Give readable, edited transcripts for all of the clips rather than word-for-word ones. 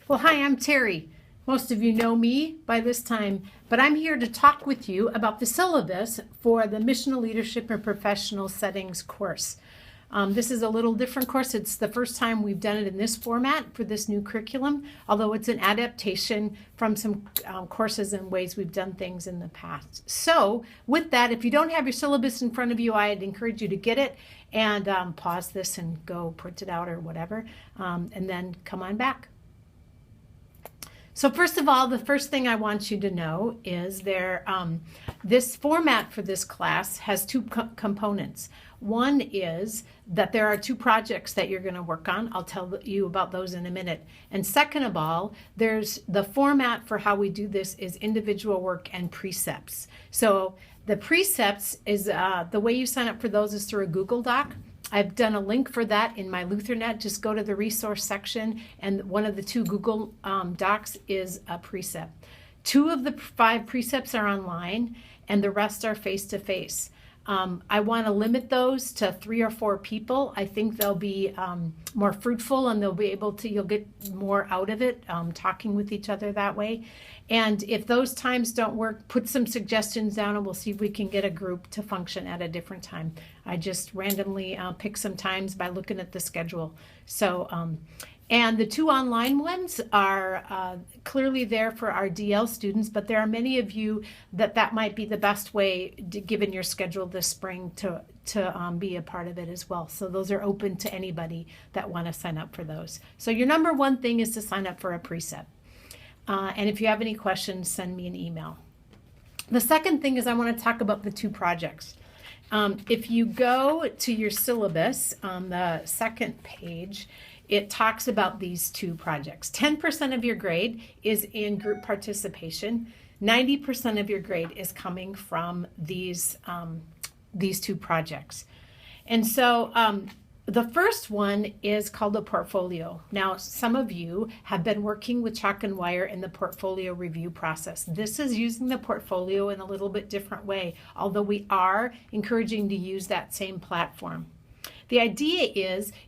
Well, hi, I'm Terry. Most of you know me by this time, but I'm here to talk with you about the syllabus for the Missional Leadership and Professional Settings course. This is a little different course. It's the first time we've done it in this format for this new curriculum, although it's an adaptation from some courses and ways we've done things in the past. So with that, if you don't have your syllabus in front of you, I'd encourage you to get it and pause this and go print it out or whatever, and then come on back. So first of all, the first thing I want you to know is this format for this class has two components. One is that there are two projects that you're going to work on. I'll tell you about those in a minute. And second of all, there's the format for how we do this is individual work and precepts. So the precepts is the way you sign up for those is through a Google Doc. I've done a link for that in my LutheRNet. Just go to the resource section, and one of the two Google Docs is a precept. 2 of the 5 precepts are online, and the rest are face-to-face. I want to limit those to 3 or 4 people. I think they'll be more fruitful, and you'll get more out of it, talking with each other that way. And if those times don't work, put some suggestions down and we'll see if we can get a group to function at a different time. I just randomly pick some times by looking at the schedule. So, and the 2 online ones are clearly there for our DL students, but there are many of you that might be the best way, given your schedule this spring, to be a part of it as well. So those are open to anybody that want to sign up for those. So your number one thing is to sign up for a precept. And if you have any questions, send me an email. The second thing is I want to talk about the 2 projects. If you go to your syllabus on the second page, it talks about these 2 projects. 10% of your grade is in group participation. 90% of your grade is coming from these 2 projects. And so the first one is called a portfolio. Now, some of you have been working with chalk and wire in the portfolio review process. This is using the portfolio in a little bit different way, although we are encouraging to use that same platform. The idea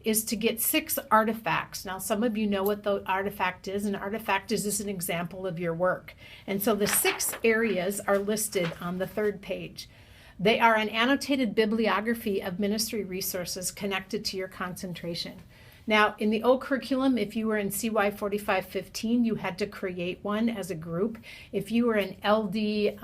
is to get 6 artifacts. Now, some of you know what the artifact is. An artifact is just an example of your work. And so the 6 areas are listed on the 3rd page. They are an annotated bibliography of ministry resources connected to your concentration. Now, in the old curriculum, if you were in CY 4515, you had to create one as a group. If you were in LD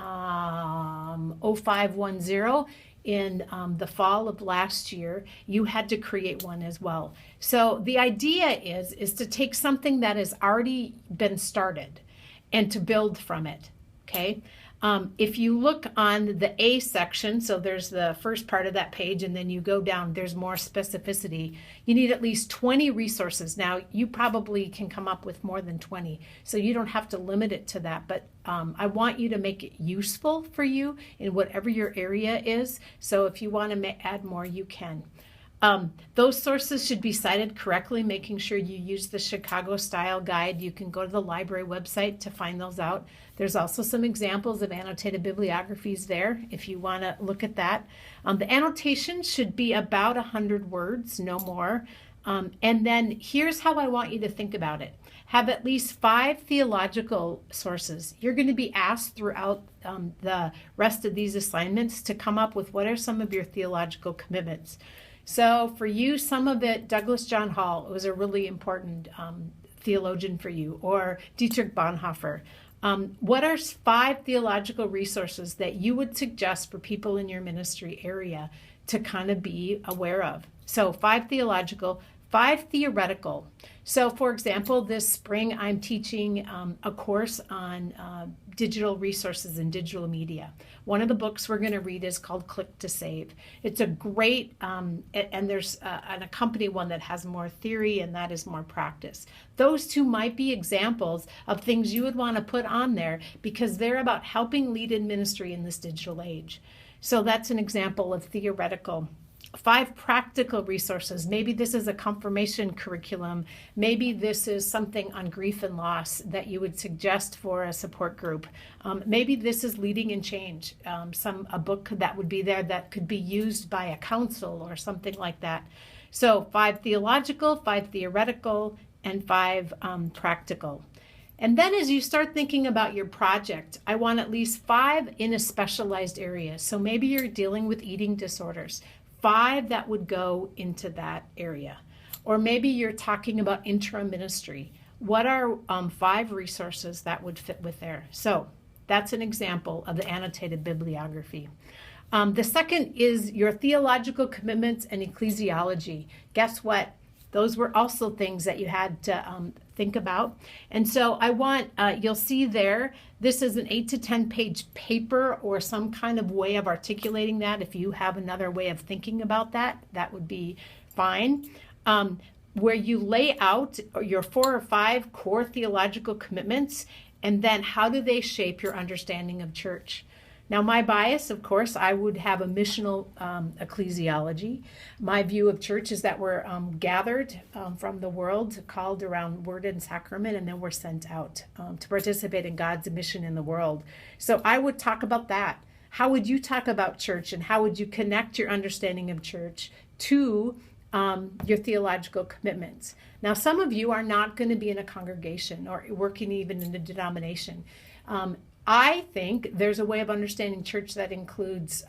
0510, in the fall of last year, you had to create one as well. So the idea is to take something that has already been started and to build from it, okay? If you look on the A section, so there's the first part of that page, and then you go down, there's more specificity. You need at least 20 resources. Now, you probably can come up with more than 20, so you don't have to limit it to that, but I want you to make it useful for you in whatever your area is. So if you want to add more, you can. Those sources should be cited correctly, making sure you use the Chicago Style Guide. You can go to the library website to find those out. There's also some examples of annotated bibliographies there if you want to look at that. The annotation should be about 100 words, no more. And then here's how I want you to think about it. Have at least 5 theological sources. You're going to be asked throughout the rest of these assignments to come up with what are some of your theological commitments. So for you, some of it, Douglas John Hall was a really important theologian for you, or Dietrich Bonhoeffer. What are 5 theological resources that you would suggest for people in your ministry area to kind of be aware of? So 5 theological, 5 theoretical. So for example, this spring I'm teaching a course on digital resources and digital media. One of the books we're going to read is called Click to Save. It's a great, and there's an accompanying one that has more theory and that is more practice. Those 2 might be examples of things you would want to put on there because they're about helping lead in ministry in this digital age. So that's an example of theoretical. 5 practical resources. Maybe this is a confirmation curriculum. Maybe this is something on grief and loss that you would suggest for a support group. Maybe this is leading in change. A book that would be there that could be used by a council or something like that. So 5 theological, 5 theoretical, and 5 practical. And then as you start thinking about your project, I want at least 5 in a specialized area. So maybe you're dealing with eating disorders, 5 that would go into that area. Or maybe you're talking about interim ministry. What are 5 resources that would fit with there? So that's an example of the annotated bibliography. The second is your theological commitments and ecclesiology. Guess what? Those were also things that you had to think about. And so I want, you'll see there, this is an 8 to 10 page paper or some kind of way of articulating that. If you have another way of thinking about that, that would be fine. Where you lay out your 4 or 5 core theological commitments, and then how do they shape your understanding of church? Now, my bias, of course, I would have a missional ecclesiology. My view of church is that we're gathered from the world, called around word and sacrament, and then we're sent out to participate in God's mission in the world. So I would talk about that. How would you talk about church, and how would you connect your understanding of church to your theological commitments? Now, some of you are not going to be in a congregation or working even in a denomination. I think there's a way of understanding church that includes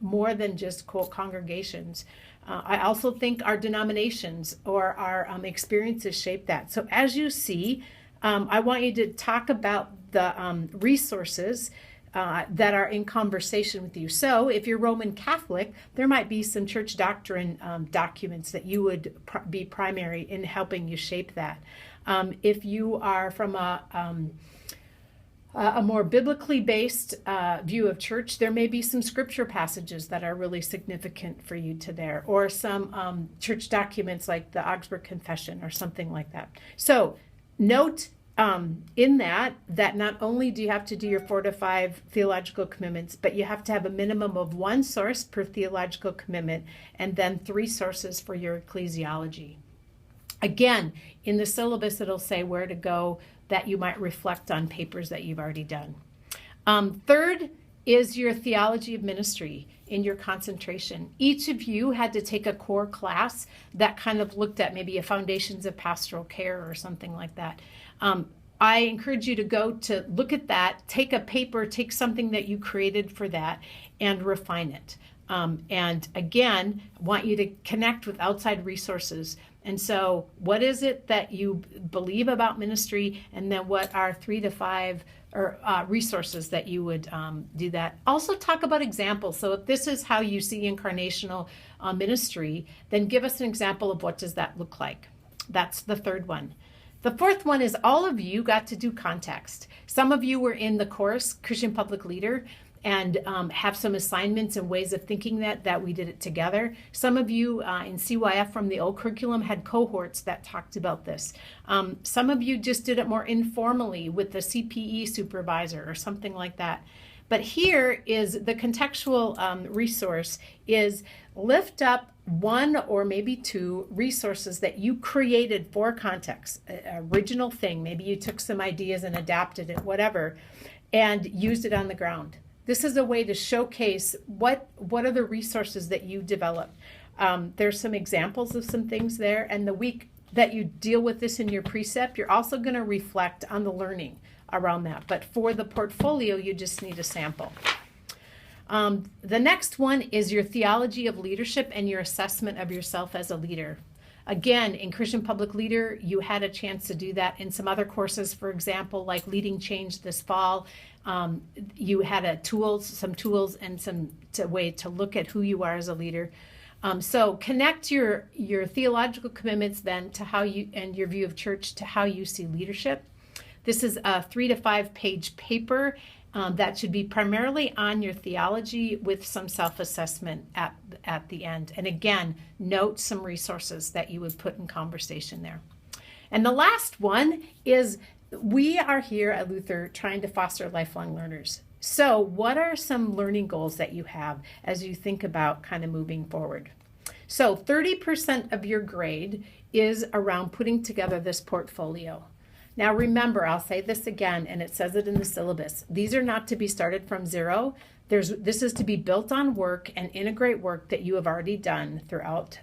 more than just, quote, congregations. I also think our denominations or our experiences shape that. So as you see, I want you to talk about the resources that are in conversation with you. So if you're Roman Catholic, there might be some church doctrine documents that you would be primary in helping you shape that. If you are from a more biblically based view of church, there may be some scripture passages that are really significant for you to there, or some church documents like the Augsburg Confession or something like that. So note in that not only do you have to do your 4 to 5 theological commitments, but you have to have a minimum of 1 source per theological commitment, and then 3 sources for your ecclesiology. Again, in the syllabus, it'll say where to go that you might reflect on papers that you've already done. Third is your theology of ministry in your concentration. Each of you had to take a core class that kind of looked at maybe a foundations of pastoral care or something like that. I encourage you to go to look at that, take a paper, take something that you created for that, and refine it. And again, I want you to connect with outside resources. And so what is it that you believe about ministry? And then what are 3 to 5 resources that you would do that? Also talk about examples. So if this is how you see incarnational ministry, then give us an example of what does that look like. That's the third one. The fourth one is all of you got to do context. Some of you were in the course, Christian Public Leader, and have some assignments and ways of thinking that we did it together. Some of you in CYF from the old curriculum had cohorts that talked about this. Some of you just did it more informally with the CPE supervisor or something like that. But here is the contextual resource is lift up 1 or maybe 2 resources that you created for context, original thing. Maybe you took some ideas and adapted it, whatever, and used it on the ground. This is a way to showcase what are the resources that you developed. There's some examples of some things there, and the week that you deal with this in your precept, you're also going to reflect on the learning around that. But for the portfolio, you just need a sample. The next one is your theology of leadership and your assessment of yourself as a leader. Again, in Christian Public Leader, you had a chance to do that in some other courses, for example, like Leading Change this fall. You had some tools and some way to look at who you are as a leader. So connect your theological commitments then to how you, and your view of church to how you see leadership. This is a 3 to 5 page paper that should be primarily on your theology with some self-assessment at the end. And again, note some resources that you would put in conversation there. And the last one is we are here at Luther trying to foster lifelong learners. So what are some learning goals that you have as you think about kind of moving forward? So 30% of your grade is around putting together this portfolio. Now remember, I'll say this again, and it says it in the syllabus. These are not to be started from zero. This is to be built on work and integrate work that you have already done throughout